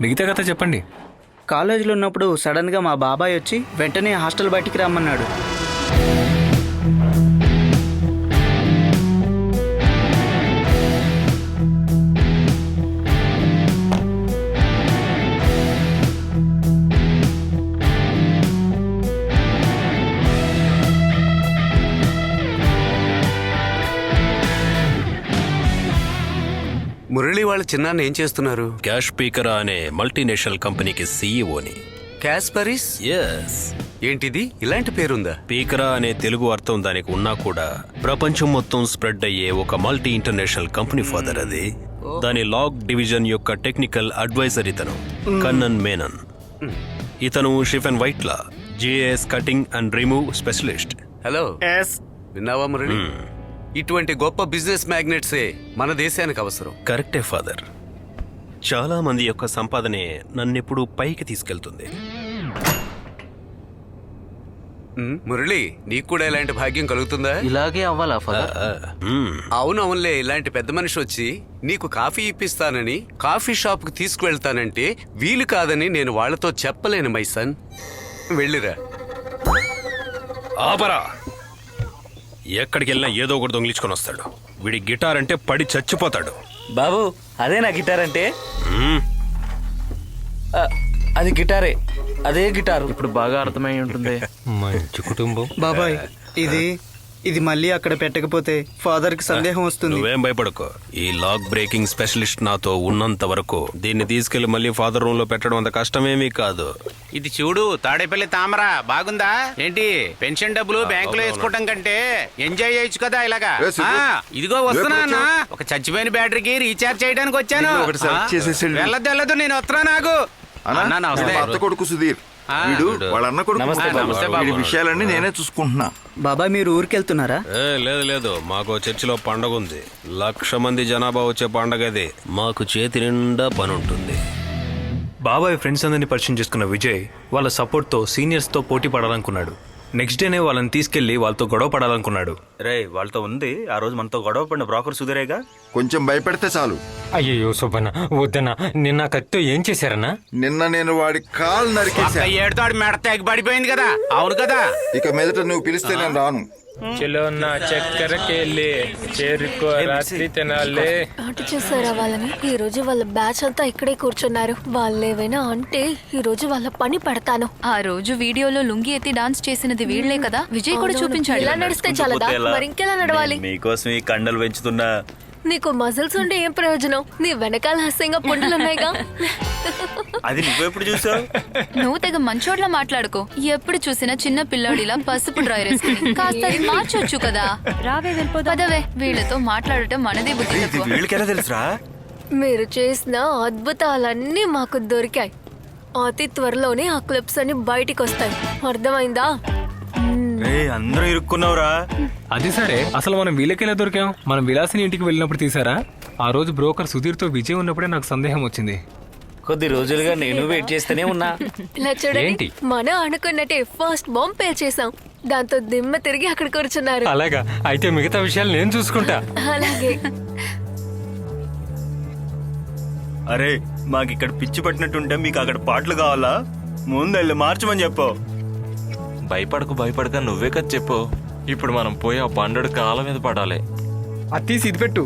మిగతా కథ చెప్పండి. కాలేజీలో ఉన్నప్పుడు సడన్గా మా బాబాయ్ వచ్చి వెంటనే హాస్టల్ బయటికి రమ్మన్నాడు. మురళి వాళ్ళ చిన్నాన్న ఏం చేస్తున్నారు? క్యాష్ పీకరా అనే మల్టీనేషనల్ కంపెనీకి సీఈఓని. క్యాస్పరిస్? ఎస్. ఏంటిది, ఇలాంటి పేరుందా? పీకరా అనే తెలుగు అర్థం దానికి ఉన్నా కూడా ప్రపంచం మొత్తం స్ప్రెడ్ అయ్యే ఒక మల్టీ ఇంటర్నేషనల్ కంపెనీ ఫాదర్ అది. దాని లాగ్ డివిజన్ యొక్క టెక్నికల్ అడ్వైజర్ ఇతను కన్నన్ మేనన్. ఇతను షిఫెన్ వైట్లా GS cutting and remove specialist. Hello, విన్నావా మురళి? ఇటువంటి గొప్ప బిజినెస్ మ్యాగ్నెట్సే మన దేశానికి అవసరం. కరెక్టే ఫాదర్. చాలా మంది యొక్క సంపాదనే నన్నెప్పుడు పైకి తీసుకెళ్తుంది. మురళి, నీకు కూడా ఇలాంటి భాగ్యం కలుగుతుందా? ఇలాగే అవ్వాలా ఫాదర్? అవునవునులే. ఇలాంటి పెద్ద మనిషి వచ్చి నీకు కాఫీ ఇప్పిస్తానని కాఫీ షాప్ కు తీసుకువెళ్తానంటే వీలు కాదని నేను వాళ్లతో చెప్పలేను మై సన్. వెళ్ళిరా. ఆపరా. ఎక్కడికి వెళ్ళినా ఏదో ఒకటి దొంగిలించుకొని వస్తాడు. వీడి గిటార్ అంటే పడి చచ్చిపోతాడు. బాబు, అదే నా గిటార్ అంటే? అది గిటారే, అదే గిటారు. ఇప్పుడు బాగా అర్థమై ఉంటుంది. మంచి కుటుంబం. బాబాయ్, ఇది మళ్ళీ అక్కడ పెట్టకపోతే ఫాదర్ కి సందేహం వస్తుంది. నువ్వేం భయపడకో. ఈ లాక్ బ్రేకింగ్ స్పెషలిస్ట్ నాతో ఉన్నంత వరకు దీన్ని తీసుకెళ్లి మళ్ళీ ఫాదర్ రూమ్ లో పెట్టడం అంత కష్టమేమీ కాదు. ఇది చూడు, తాడేపల్లి తామర బాగుందా ఏంటి? పెన్షన్ డబ్బులు బ్యాంకులో వేసుకోవటం కంటే ఎంజాయ్ చేయొచ్చు కదా ఇలాగా. ఇదిగో వస్తున్నా అన్న, ఒక చచ్చిపోయిన బ్యాటరీకి రీఛార్జ్ చేయడానికి వచ్చాను. వెళ్ళదు, నేను వస్తున్నా. నాకు అత్త కొడుకు సుధీర్, వీడు వాళ్ళ అన్న కొడుకు. వీడి విషయాలన్నీ నేనే చూసుకుంటున్నా. బాబాయ్, మీరు ఊరికెళ్తున్నారా? లేదు, మాకు చర్చిలో పండగ ఉంది. 1,00,000 మంది జనాభా వచ్చే పండగ అది. మాకు చేతి నిండా పని ఉంటుంది. బాబాయ్ ఫ్రెండ్స్ అందరినీ పరిచయం చేసుకున్న విజయ్ వాళ్ళ సపోర్ట్తో సీనియర్స్తో పోటీ పడాలనుకున్నాడు. నెక్స్ట్ డేనే వాళ్ళని తీసుకెళ్లి వాళ్ళతో గొడవ పడాలనుకున్నాడు. రే, వాళ్ళతో ఉంది ఆ రోజు మనతో గొడవ పడిన బ్రోకర్ సుధీరేగా. కొంచెం భయపెడితే చాలు. అయ్యో సుబ్బన్న, వద్దన్నా. నిన్న కత్తితో ఏం చేశారన్నా? నిన్న నేను వాడి కాలు నరికేసా. ఏడుతాడు మెడ తెగి పడిపోయింది కదా. అవును కదా. ఇక మీదట నువ్వు పిలిస్తే నేను రాను. చిలోన్న చక్కెరకెళ్ళి చేరుకో, రాత్రి తినాలి. ఆట చేశారా వాళ్ళని? ఈ రోజు వాళ్ళ బ్యాచ్ అంతా ఇక్కడే కూర్చున్నారు. వాళ్ళేవైనా అంటే ఈ రోజు వాళ్ళ పని పెడతాను. ఆ రోజు వీడియోలో లుంగి ఎత్తి డాన్స్ చేసినది వీళ్లే కదా. విజయ్ కూడా చూపించాడు. ఇలా నడిస్తే చాలదా? మరి ఇంకెలా నడవాలి? మీకోసం ఈ కండలు పెంచుతున్నా. నీకు మజిల్స్ ఉంటే ఏం ప్రయోజనం? నీ వెనకాల హాస్యంగా పుండులున్నాయిగా. అది నువ్వెప్పుడు చూసావు? నువ్వు తెగ మంచోడ్లా మాట్లాడుకో. ఎప్పుడు చూసినా చిన్న పిల్లాడిలా పసుపు డ్రైర్ వేసుకుని కాస్త అది మార్చొచ్చు కదా. రావే, వెళ్ళిపోదావే. వీళ్ళతో మాట్లాడటం మనదే బుద్ధి తక్కువ. వీళ్ళకెలా తెలుసురా? మీరు చేసిన అద్భుతాలన్నీ మాకు దొరికాయి. అతి త్వరలోనే ఆ క్లిప్స్ అన్ని బయటికి వస్తాయి. అర్థమైందా? అందరూ ఇరుక్కున్నావురా. అది సరే, అసలు మనం వీళ్ళకెలా దొరికాం? మనం విలాసిని ఇంటికి వెళ్ళినప్పుడు తీసారా? ఆ రోజు బ్రోకర్ సుధీర్తో విజయ్ ఉన్నప్పుడే నాకు సందేహం వచ్చింది. కొద్ది రోజులుగా నేను వెయిట్ చేస్తూనే ఉన్నా. ఇలా చూడండి, మనం అనుకున్నట్టే ఫస్ట్ బాంబ్ పేల్ చేసాం. దాంతో దిమ్మ తిరిగి అక్కడ కూర్చున్నారు. అలాగా? అయితే మిగతా విషయాలు నేను చూసుకుంటా. అలాగే. అరే, మాకు ఇక్కడ పిచ్చి పట్టినట్టుంటే మీకు అక్కడ పాటలు కావాలా? ముందెళ్ళి మార్చమని చెప్పు. భయపడక నువ్వే కదా చెప్పు. ఇప్పుడు మనం పోయి ఆ బండడు కాళ్ళ మీద పడాలి. అది తీసి ఇది పెట్టు.